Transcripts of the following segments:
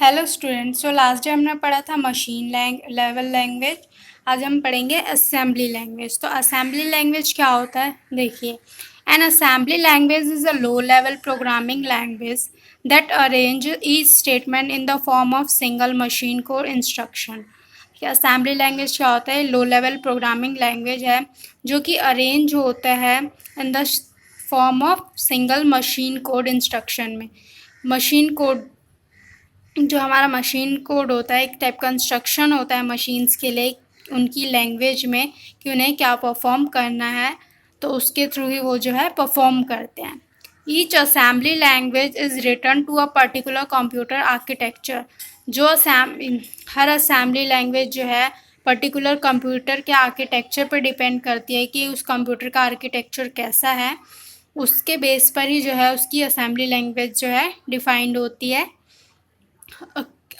Hello students. So last day हमने पढ़ा था मशीन लेवल लैंग्वेज। आज हम पढ़ेंगे असेंबली लैंग्वेज। तो असेंबली लैंग्वेज क्या होता है, देखिए। N assembly language is a low level programming language that arrange each statement in the form of single machine code instruction. Assembly language क्या होता है? लो लेवल प्रोग्रामिंग लैंग्वेज है जो कि अरेंज होता है इन the form of single machine code instruction में। Machine code जो हमारा मशीन कोड होता है एक टाइप का इंस्ट्रक्शन होता है मशीन्स के लिए उनकी लैंग्वेज में कि उन्हें क्या परफॉर्म करना है, तो उसके थ्रू ही वो जो है परफॉर्म करते हैं। Each assembly language is written to a particular computer architecture. जो हर असेंबली लैंग्वेज जो है पर्टिकुलर कंप्यूटर के आर्किटेक्चर पर डिपेंड करती है कि उस कंप्यूटर का आर्किटेक्चर कैसा है, उसके बेस पर ही जो है उसकी असेंबली लैंग्वेज जो है डिफाइंड होती है।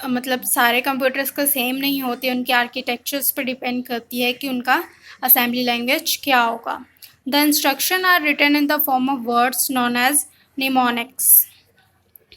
मतलब सारे कंप्यूटर्स का सेम नहीं होते, उनके आर्किटेक्चर्स पर डिपेंड करती है कि उनका असेंबली लैंग्वेज क्या होगा। The instruction are written in the form of words known as mnemonics.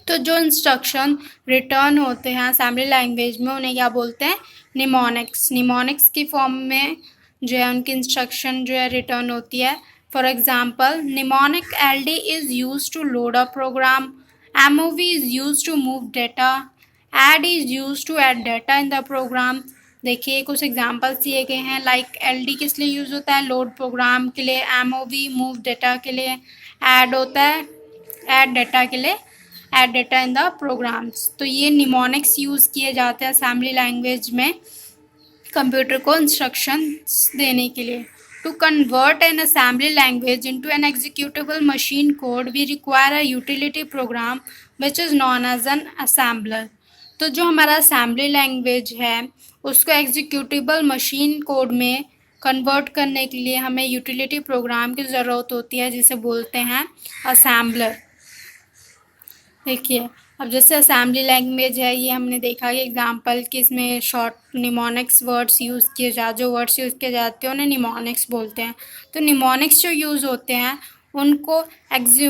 तो जो इंस्ट्रक्शन रिटर्न होते हैं असेंबली लैंग्वेज में उन्हें क्या बोलते हैं? निमोनिक्स। निमोनिक्स की फॉर्म में जो है उनकी इंस्ट्रक्शन जो है रिटर्न होती है। For example, mnemonic LD is use to load a program, MOV is use to move data, add is use to add data in the program. देखिए कुछ एग्जांपल्स दिए गए हैं। लाइक एलडी किस लिए यूज़ होता है? लोड प्रोग्राम के लिए। एमओवी मूव डेटा के लिए। ऐड होता है ऐड डेटा के लिए, add data in the programs. तो ये निमोनिक्स यूज़ किए जाते हैं असेंबली लैंग्वेज में कंप्यूटर को इंस्ट्रक्शंस देने के लिए। To convert an assembly language into an executable machine code we require a utility program which is known as an assembler. तो जो हमारा असेंबली लैंग्वेज है उसको एग्जीक्यूटेबल मशीन कोड में कन्वर्ट करने के लिए हमें यूटिलिटी प्रोग्राम की ज़रूरत होती है जिसे बोलते हैं असेंबलर। देखिए अब जैसे असेंबली लैंग्वेज है, ये हमने देखा कि एग्जांपल कि इसमें शॉर्ट निमोनिक्स वर्ड्स यूज़ किए जो वर्ड्स यूज़ किए जाते हैं उन्हें निमोनिक्स बोलते हैं। तो निमोनिक्स जो यूज़ होते हैं उनको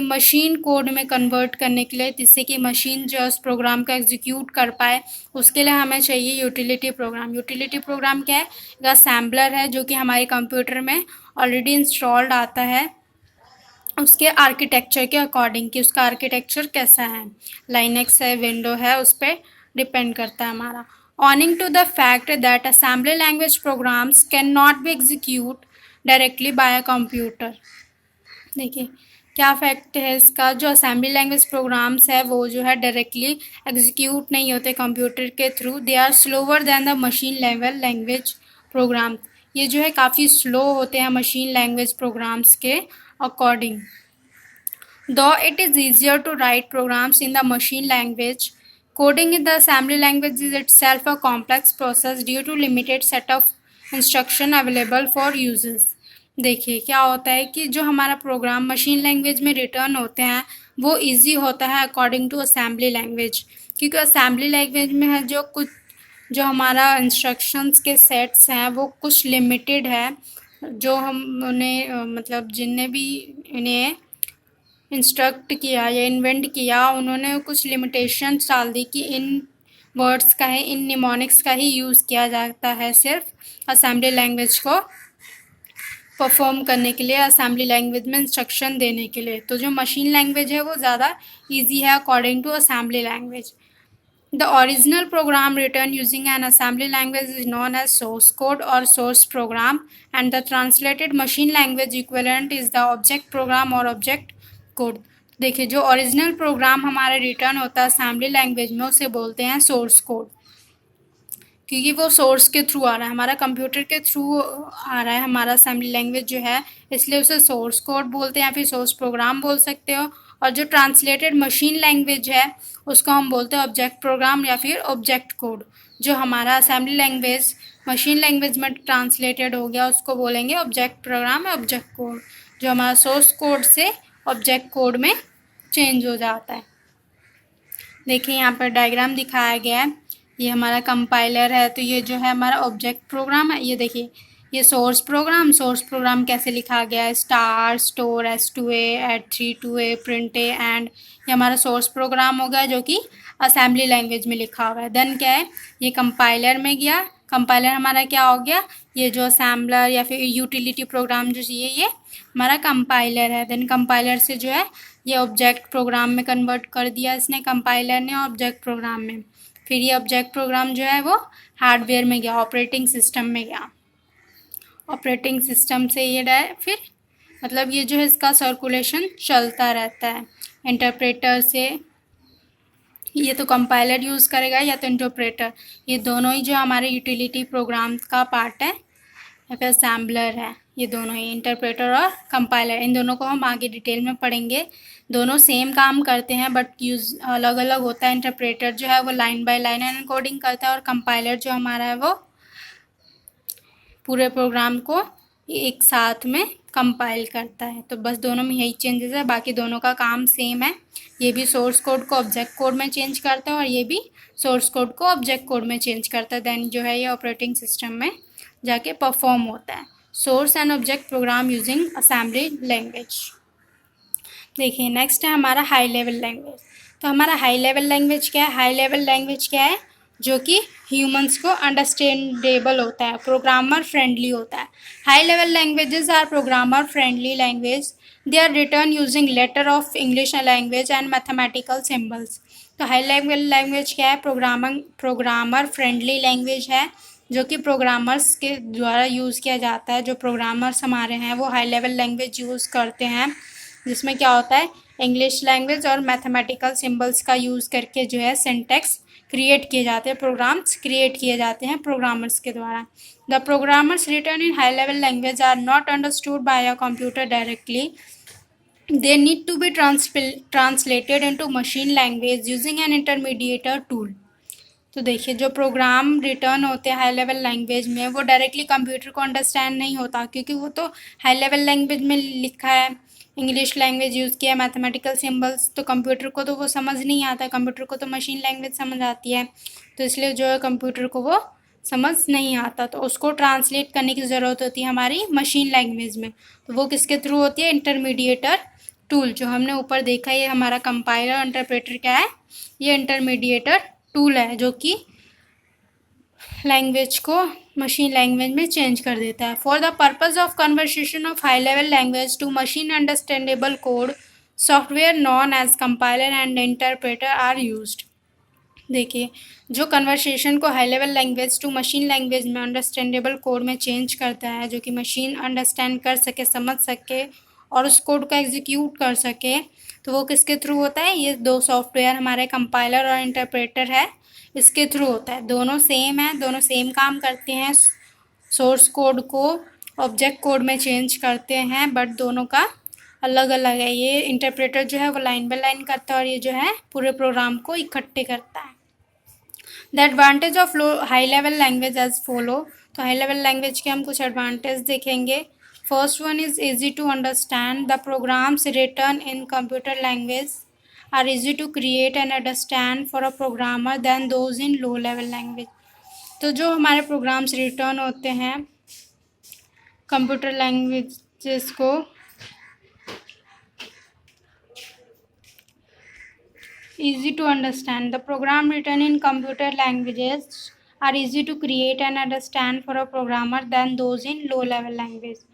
मशीन कोड में कन्वर्ट करने के लिए, जिससे कि मशीन जो उस प्रोग्राम का एग्जीक्यूट कर पाए, उसके लिए हमें चाहिए यूटिलिटी प्रोग्राम। यूटिलिटी प्रोग्राम क्या है? एक असेंबलर है जो कि हमारे कंप्यूटर में ऑलरेडी इंस्टॉल्ड आता है उसके आर्किटेक्चर के अकॉर्डिंग कि उसका आर्किटेक्चर कैसा है, लाइनेक्स है, विंडो है, उस पर डिपेंड करता है हमारा। Owing to the fact that assembly language programs can not be execute directly by a computer. देखिए क्या फैक्ट है इसका? जो असेंबली लैंग्वेज प्रोग्राम्स है वो जो है डायरेक्टली एग्जीक्यूट नहीं होते कंप्यूटर के through. They are slower than the machine level language program. ये जो है काफ़ी स्लो होते हैं मशीन लैंग्वेज प्रोग्राम्स के according. Though it is easier to write programs in the machine language, coding in the assembly language is itself a complex process due to limited set of instruction available for users. देखिए क्या होता है कि जो हमारा programme machine language में return होते हैं वो इजी होता है अकॉर्डिंग टू असेंबली लैंग्वेज, क्योंकि असेंबली लैंग्वेज में है जो हमारा इंस्ट्रक्शंस के सेट्स हैं वो कुछ लिमिटेड है। जो हम उन्हें मतलब जिनने भी इन्हें इंस्ट्रक्ट किया या इन्वेंट किया उन्होंने कुछ लिमिटेशंस डाल दी कि इन वर्ड्स का है, इन निमोनिक्स का ही यूज़ किया जाता है सिर्फ असेंबली लैंग्वेज को परफॉर्म करने के लिए, असेंबली लैंग्वेज में इंस्ट्रक्शन देने के लिए। तो जो मशीन लैंग्वेज है वो ज़्यादा ईजी है according to assembly language. The original program written using an assembly language is known as source code or source program, and the translated machine language equivalent is the object program or object code. देखिए जो original programme हमारा return होता है assembly language में उसे बोलते हैं source code, क्योंकि वो सोर्स के थ्रू आ रहा है, हमारा कंप्यूटर के थ्रू आ रहा है हमारा असेंबली लैंग्वेज जो है, इसलिए उसे सोर्स कोड बोलते हैं या फिर सोर्स प्रोग्राम बोल सकते हो। और जो ट्रांसलेटेड मशीन लैंग्वेज है उसको हम बोलते हैं ऑब्जेक्ट प्रोग्राम या फिर ऑब्जेक्ट कोड। जो हमारा असेंबली लैंग्वेज मशीन लैंग्वेज में ट्रांसलेटेड हो गया उसको बोलेंगे ऑब्जेक्ट प्रोग्राम या ऑब्जेक्ट कोड, जो हमारा सोर्स कोड से ऑब्जेक्ट कोड में चेंज हो जाता है। देखिए यहाँ पर डायग्राम दिखाया गया है, ये हमारा कंपाइलर है, तो ये जो है हमारा ऑब्जेक्ट प्रोग्राम है। ये देखिए ये सोर्स प्रोग्राम कैसे लिखा गया है, star store S2A add3 print and, ये हमारा सोर्स प्रोग्राम होगा जो कि असेंबली लैंग्वेज में लिखा हुआ है। देन क्या है, ये कंपाइलर में गया, कंपाइलर हमारा क्या हो गया, ये जो असेंबलर या फिर यूटिलिटी प्रोग्राम जो चाहिए ये हमारा कंपाइलर है। देन कंपाइलर से जो है ये ऑब्जेक्ट प्रोग्राम में कन्वर्ट कर दिया इसने कंपाइलर ने ऑब्जेक्ट प्रोग्राम में। फिर ये ऑब्जेक्ट प्रोग्राम जो है वो हार्डवेयर में गया, ऑपरेटिंग सिस्टम में गया, ऑपरेटिंग सिस्टम से ये फिर मतलब ये जो है इसका सर्कुलेशन चलता रहता है इंटरप्रेटर से। ये तो कंपाइलर यूज़ करेगा या तो इंटरप्रेटर, ये दोनों ही जो हमारे यूटिलिटी प्रोग्राम का पार्ट है या फिर असेंबलर है, ये दोनों ही इंटरप्रेटर और कंपाइलर, इन दोनों को हम आगे डिटेल में पढ़ेंगे। दोनों सेम काम करते हैं बट यूज़ अलग अलग होता है। इंटरप्रेटर जो है वो लाइन बाय लाइन एनकोडिंग करता है और कंपाइलर जो हमारा है वो पूरे प्रोग्राम को एक साथ में कंपाइल करता है। तो बस दोनों में यही चेंजेस है, बाकी दोनों का काम सेम है। ये भी सोर्स कोड को ऑब्जेक्ट कोड में चेंज करता है और ये भी सोर्स कोड को ऑब्जेक्ट कोड में चेंज करता है। देन जो है ये ऑपरेटिंग सिस्टम में जाके परफॉर्म होता है। Source and object program using assembly language. देखिए नेक्स्ट है हमारा हाई लेवल लैंग्वेज। तो हमारा हाई लेवल लैंग्वेज क्या है, हाई लेवल लैंग्वेज क्या है, जो कि ह्यूमंस को अंडरस्टैंडेबल होता है, प्रोग्रामर फ्रेंडली होता है। High level languages are programmer friendly language, they are written using letter of English language and mathematical symbols. तो हाई लेवल लैंग्वेज क्या है, प्रोग्रामर फ्रेंडली लैंग्वेज है जो कि प्रोग्रामर्स के द्वारा यूज़ किया जाता है। जो प्रोग्रामर्स हमारे हैं वो हाई लेवल लैंग्वेज यूज़ करते हैं, जिसमें क्या होता है इंग्लिश लैंग्वेज और मैथमेटिकल सिंबल्स का यूज़ करके जो है सिंटैक्स क्रिएट किए जाते हैं, प्रोग्राम्स क्रिएट किए जाते हैं प्रोग्रामर्स के द्वारा। The programmers written in high level language are not understood by a computer directly, they need to be translated into machine language using an intermediator tool। तो देखिए जो प्रोग्राम रिटर्न होते हैं हाई लेवल लैंग्वेज में वो directly computer को understand नहीं होता, क्योंकि वो तो हाई लेवल लैंग्वेज में लिखा है, इंग्लिश लैंग्वेज यूज़ किया, मैथमेटिकल सिंबल्स, तो कंप्यूटर को तो वो समझ नहीं आता, कंप्यूटर को तो मशीन लैंग्वेज समझ आती है। तो इसलिए जो है कंप्यूटर को वो समझ नहीं आता, तो उसको ट्रांसलेट करने की ज़रूरत होती है हमारी मशीन लैंग्वेज में। तो वो किसके थ्रू होती है, इंटरमीडिएटर टूल। जो हमने ऊपर देखा ये हमारा कंपाइलर इंटरप्रेटर क्या है, ये इंटरमीडिएटर टूल है जो कि लैंग्वेज को मशीन लैंग्वेज में चेंज कर देता है। For the purpose of conversation of high level language to machine understandable code, software known as compiler and interpreter are used. देखिए जो कन्वर्सेशन को high level language to machine language में understandable code में change करता है, जो कि machine understand कर सके, समझ सके और उस कोड को एग्जीक्यूट कर सके, तो वो किसके थ्रू होता है, ये दो सॉफ्टवेयर हमारे कंपाइलर और इंटरप्रेटर है, इसके थ्रू होता है। दोनों सेम है, दोनों सेम काम करते हैं, सोर्स कोड को ऑब्जेक्ट कोड में चेंज करते हैं, बट दोनों का अलग अलग है। ये इंटरप्रेटर जो है वो लाइन बाय लाइन करता है और ये जो है पूरे प्रोग्राम को इकट्ठे करता है। The advantage of high level language as follow. तो हाई लेवल लैंग्वेज के हम कुछ एडवांटेज देखेंगे। First one is easy to understand. The programs written in computer language are easy to create and understand for a programmer than those in low level language। तो जो हमारे programmes return होते हैं computer languages को easy to understand, the program written in computer languages are easy to create and understand for a programmer than those in low level language।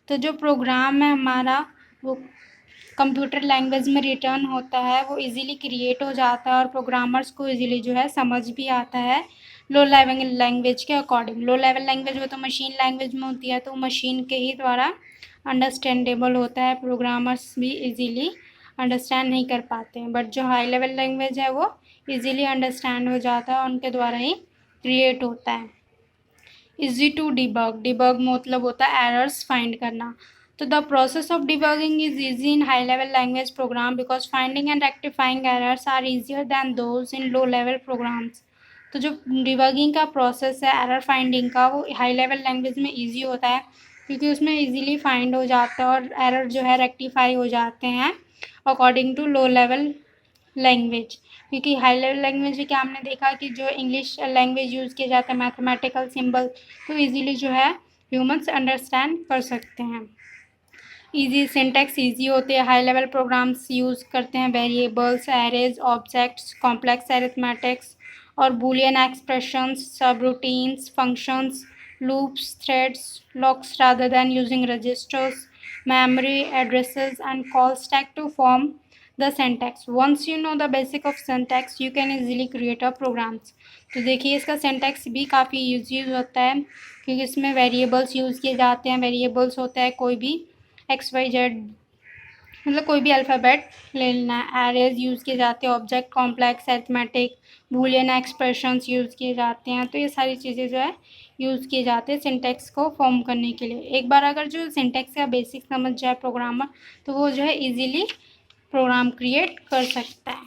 तो जो programme है हमारा वो कंप्यूटर लैंग्वेज में return होता है वो इजीली क्रिएट हो जाता है और प्रोग्रामर्स को इजीली जो है समझ भी आता है लो लेवल लैंग्वेज के अकॉर्डिंग। लो लेवल लैंग्वेज वो तो मशीन लैंग्वेज में होती है, तो मशीन के ही द्वारा अंडरस्टैंडेबल होता है, प्रोग्रामर्स भी इजीली अंडरस्टैंड नहीं कर पाते हैं। बट जो हाई लेवल लैंग्वेज है वो इजीली अंडरस्टैंड हो जाता है, उनके द्वारा ही क्रिएट होता है। इजी टू डिबग, डिबग मतलब होता है एरर्स फाइंड करना। तो the process of debugging is easy in high level language program because finding and rectifying errors are easier than those in low level programs. तो जो debugging का process है error finding का वो हाई लेवल लैंग्वेज में easy होता है, क्योंकि उसमें ईजीली फाइंड हो जाता है और एरर जो है रेक्टिफाई हो जाते हैं according to low level language. क्योंकि हाई लेवल लैंग्वेज में क्या हमने देखा कि जो इंग्लिश लैंग्वेज यूज़ किया जाता है मैथमेटिकल सिंबल, तो इजीली जो है ह्यूमंस अंडरस्टैंड कर सकते हैं। ईजी सिंटैक्स ईजी होते हैं, हाई लेवल प्रोग्राम्स यूज़ करते हैं variables, arrays, objects, complex arithmetics और बूलियन एक्सप्रेशंस, सब routines, functions, loops, threads, locks rather than using registers, memory, addresses and call stack to form the syntax. Once you know the basic of syntax, you can easily create a programs. तो देखिए इसका syntax भी काफ़ी use होता है क्योंकि इसमें variables use किए जाते हैं। वेरिएबल्स होता है कोई भी XYZ, मतलब कोई भी अल्फ़ाबेट ले लेना है। एरेज यूज़ किए जाते हैं, object complex arithmetic Boolean expressions use किए जाते हैं। तो ये सारी चीज़ें जो है यूज़ किए जाते हैं सिंटैक्स को फॉर्म करने के लिए। एक बार अगर जो सिंटैक्स का बेसिक समझ जाए प्रोग्रामर, तो वो जो है इजीली प्रोग्राम क्रिएट कर सकता है।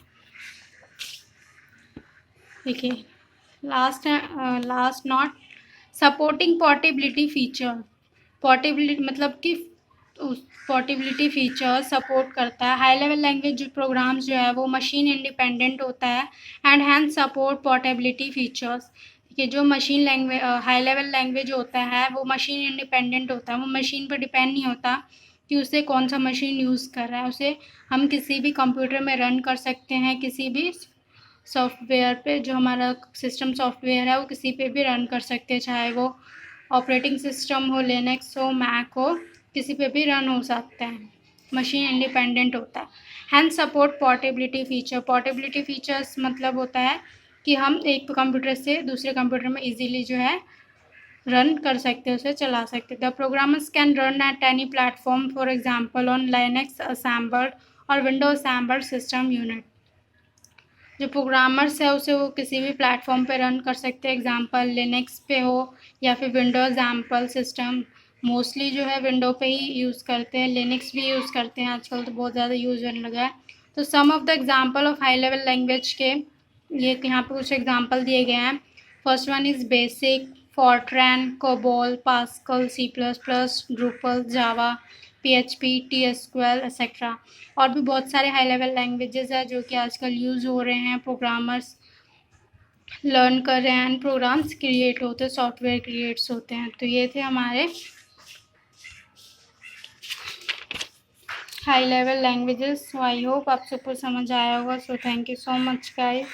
देखिए last not supporting portability feature. Portability मतलब कि पोर्टेबिलिटी फीचर सपोर्ट करता है। हाई लेवल लैंग्वेज जो प्रोग्राम्स जो है वो मशीन इंडिपेंडेंट होता है and hand support portability features. कि जो machine language high level language होता है वो मशीन इंडिपेंडेंट होता है, वो मशीन पर डिपेंड नहीं होता कि उसे कौन सा मशीन यूज़ कर रहा है। उसे हम किसी भी कंप्यूटर में रन कर सकते हैं, किसी भी सॉफ्टवेयर पे, जो हमारा सिस्टम सॉफ्टवेयर है वो किसी पे भी रन कर सकते हैं, चाहे वो ऑपरेटिंग सिस्टम हो, लिनक्स हो, मैक हो, किसी पे भी रन हो सकता है। मशीन इंडिपेंडेंट होता है। Hand support portability feature. Portability features मतलब होता है कि हम एक कंप्यूटर से दूसरे कंप्यूटर में इजीली जो है रन कर सकते हैं, उसे चला सकते हैं। The programmers can run at any platform, for example on Linux assembled और विंडोज असेंबल्ड सिस्टम यूनिट। जो प्रोग्रामर्स है उसे वो किसी भी प्लेटफॉर्म पे रन कर सकते हैं, एग्जांपल लिनक्स पे हो या फिर विंडोज़ एग्जाम्पल सिस्टम। मोस्टली जो है विंडो पे ही यूज़ करते हैं, लिनक्स भी यूज़ करते हैं आजकल, तो बहुत ज़्यादा यूज़ होने लगा है। तो some of the example of high level language के ये यहाँ पे कुछ एग्जांपल दिए गए हैं। First one is basic, FORTRAN, COBOL, Pascal, C++, Drupal, Java, PHP, TSQL etcetera. और भी बहुत सारे हाई लेवल लैंग्वेजेस हैं जो कि आजकल यूज़ हो रहे हैं, प्रोग्रामर्स लर्न कर रहे हैं एंड प्रोग्राम्स क्रिएट होते हैं, सॉफ्टवेयर क्रिएट्स होते हैं। तो ये थे हमारे high level languages. So I hope आप सबको समझ आया होगा। So thank you so much guys.